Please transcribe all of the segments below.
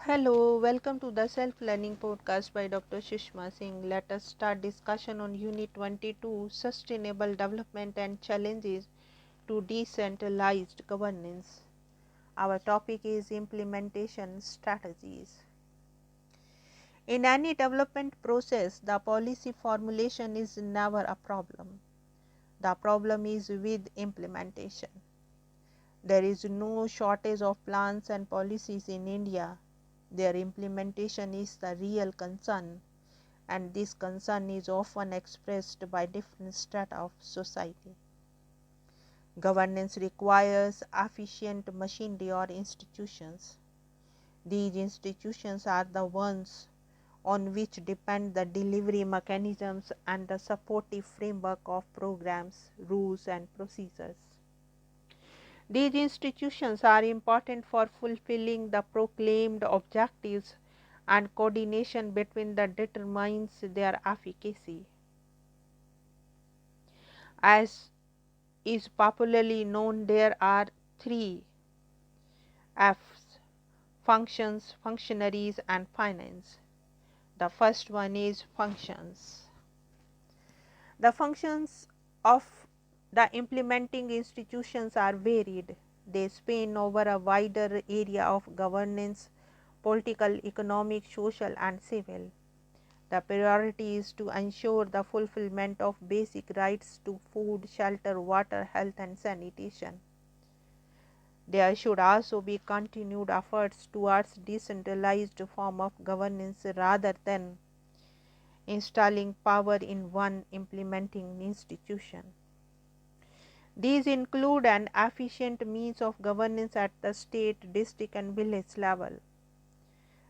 Hello, welcome to the Self-Learning Podcast by Dr. Sushma Singh. Let us start discussion on Unit 22, Sustainable Development and Challenges to Decentralized Governance. Our topic is Implementation Strategies. In any development process, the policy formulation is never a problem. The problem is with implementation. There is no shortage of plans and policies in India. Their implementation is the real concern, and this concern is often expressed by different strata of society. Governance requires efficient machinery or institutions. These institutions are the ones on which depend the delivery mechanisms and the supportive framework of programs, rules, and procedures. These institutions are important for fulfilling the proclaimed objectives, and coordination between them determines their efficacy. As is popularly known, there are three F's: functions, functionaries, and finance. The first one is functions. The functions of the implementing institutions are varied. They span over a wider area of governance, political, economic, social, and civil. The priority is to ensure the fulfillment of basic rights to food, shelter, water, health, and sanitation. There should also be continued efforts towards decentralized form of governance rather than installing power in one implementing institution. These include an efficient means of governance at the state, district, and village level.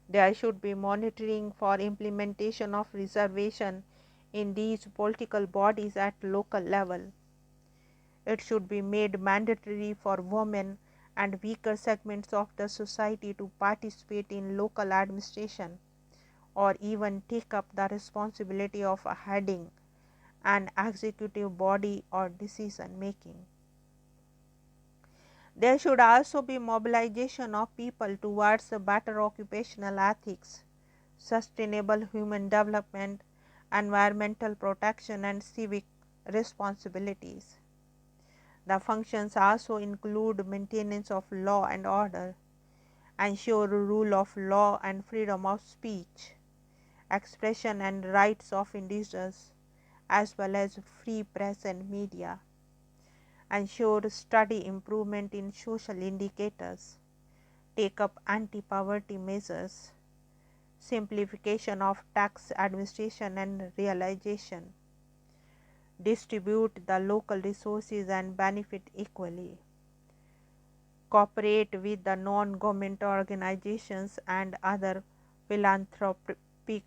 There should be monitoring for implementation of reservation in these political bodies at local level. It should be made mandatory for women and weaker segments of the society to participate in local administration or even take up the responsibility of heading an executive body or decision making. There should also be mobilization of people towards better occupational ethics, sustainable human development, environmental protection, and civic responsibilities. The functions also include maintenance of law and order, ensure rule of law and freedom of speech, expression and rights of individuals, as well as free press and media, ensure steady improvement in social indicators, take up anti-poverty measures, simplification of tax administration and realization, distribute the local resources and benefit equally, cooperate with the non-government organizations and other philanthropic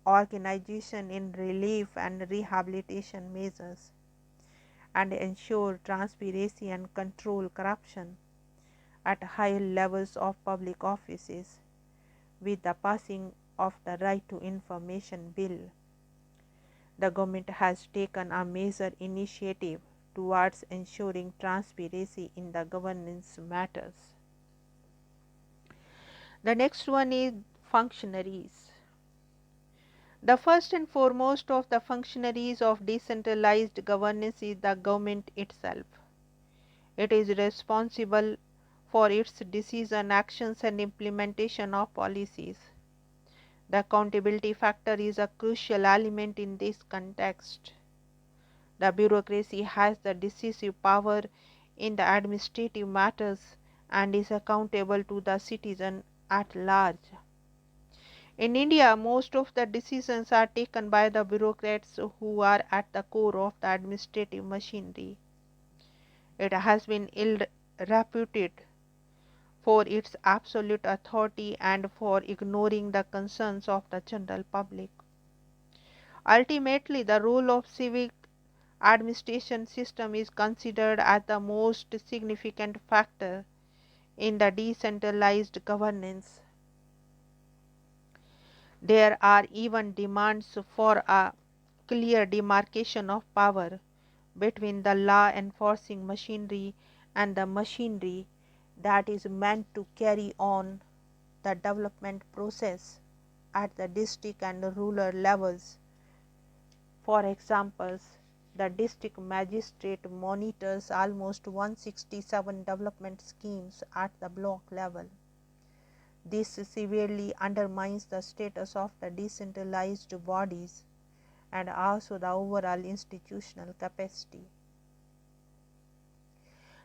organizations in relief and rehabilitation measures, and ensure transparency and control corruption at higher levels of public offices. With the passing of the Right to Information Bill, the government has taken a major initiative towards ensuring transparency in the governance matters. The next one is functionaries. The first and foremost of the functionaries of decentralized governance is the government itself. It is responsible for its decision, actions, and implementation of policies. The accountability factor is a crucial element in this context. The bureaucracy has the decisive power in the administrative matters and is accountable to the citizen at large. In India, most of the decisions are taken by the bureaucrats who are at the core of the administrative machinery. It has been ill reputed for its absolute authority and for ignoring the concerns of the general public. Ultimately, the role of civic administration system is considered as the most significant factor in the decentralized governance. There are even demands for a clear demarcation of power between the law enforcing machinery and the machinery that is meant to carry on the development process at the district and rural levels. For example, the district magistrate monitors almost 167 development schemes at the block level. This severely undermines the status of the decentralized bodies and also the overall institutional capacity.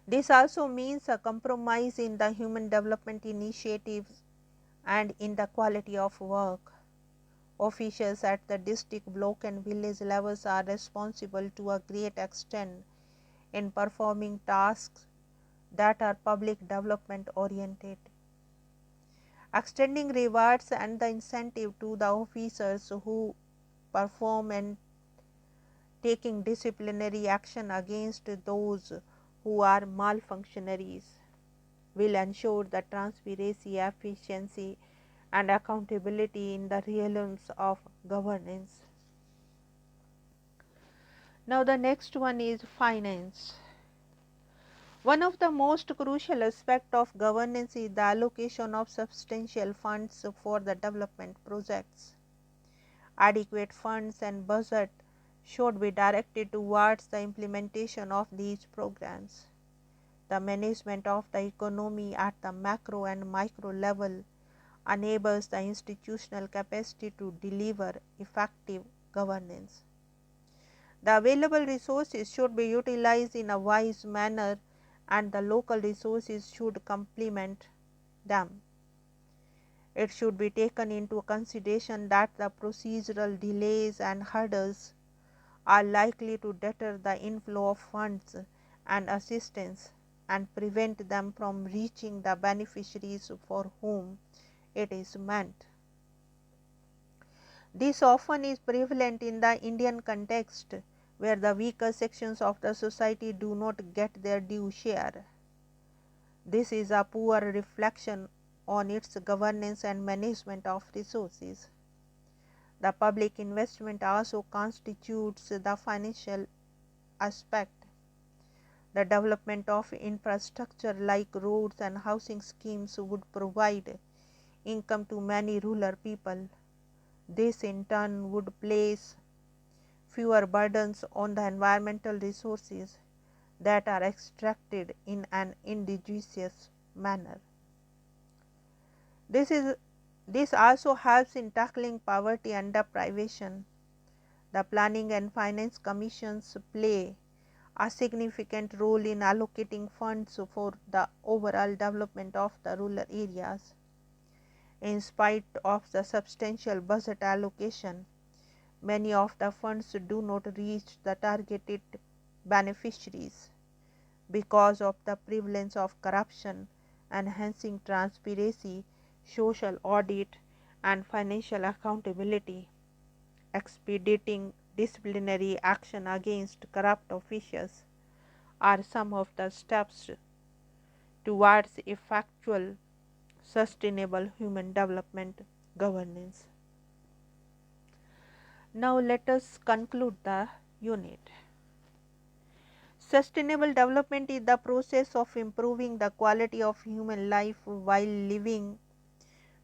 This also means a compromise in the human development initiatives and in the quality of work. Officials at the district, block and village levels are responsible to a great extent in performing tasks that are public development oriented. Extending rewards and the incentive to the officers who perform and taking disciplinary action against those who are malfunctionaries will ensure the transparency, efficiency and accountability in the realms of governance. Now the next one is finance. One of the most crucial aspects of governance is the allocation of substantial funds for the development projects. Adequate funds and budget should be directed towards the implementation of these programs. The management of the economy at the macro and micro level enables the institutional capacity to deliver effective governance. The available resources should be utilized in a wise manner and the local resources should complement them. It should be taken into consideration that the procedural delays and hurdles are likely to deter the inflow of funds and assistance and prevent them from reaching the beneficiaries for whom it is meant. This often is prevalent in the Indian context, where the weaker sections of the society do not get their due share. This is a poor reflection on its governance and management of resources. The public investment also constitutes the financial aspect. The development of infrastructure like roads and housing schemes would provide income to many rural people. This in turn would place fewer burdens on the environmental resources that are extracted in an injudicious manner. This also helps in tackling poverty and deprivation. The Planning and Finance Commissions play a significant role in allocating funds for the overall development of the rural areas. In spite of the substantial budget allocation, many of the funds do not reach the targeted beneficiaries because of the prevalence of corruption. Enhancing transparency, social audit and financial accountability, expediting disciplinary action against corrupt officials are some of the steps towards effectual sustainable human development governance. Now let us conclude the unit. Sustainable development is the process of improving the quality of human life while living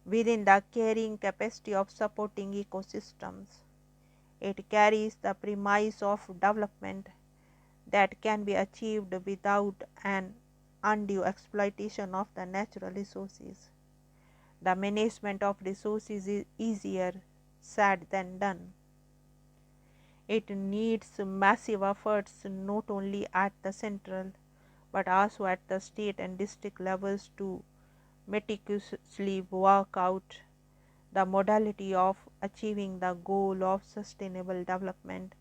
within the carrying capacity of supporting ecosystems. It carries the premise of development that can be achieved without an undue exploitation of the natural resources. The management of resources is easier said than done. It needs massive efforts not only at the central but also at the state and district levels to meticulously work out the modality of achieving the goal of sustainable development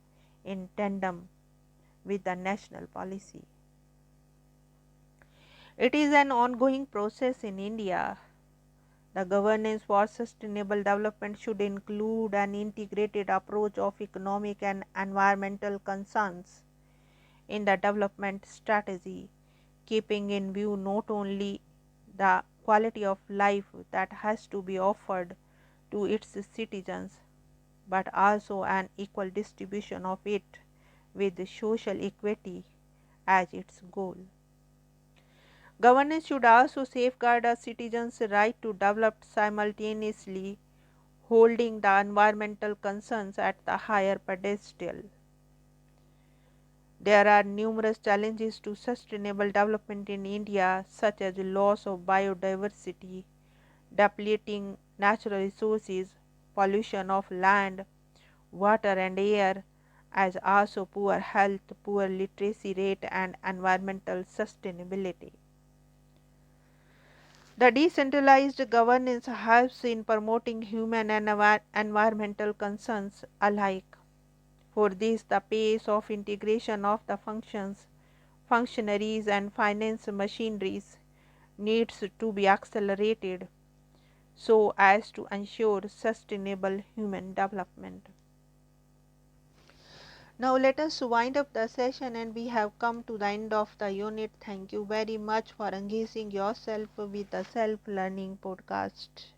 in tandem with the national policy. It is an ongoing process in India. The governance for sustainable development should include an integrated approach of economic and environmental concerns in the development strategy, keeping in view not only the quality of life that has to be offered to its citizens, but also an equal distribution of it with social equity as its goal. Governance should also safeguard a citizen's right to develop simultaneously, holding the environmental concerns at the higher pedestal. There are numerous challenges to sustainable development in India, such as loss of biodiversity, depleting natural resources, pollution of land, water and air, as also poor health, poor literacy rate and environmental sustainability. The decentralized governance helps in promoting human and environmental concerns alike. For this, the pace of integration of the functionaries and finance machineries needs to be accelerated so as to ensure sustainable human development. Now let us wind up the session, and we have come to the end of the unit. Thank you very much for engaging yourself with the self-learning podcast.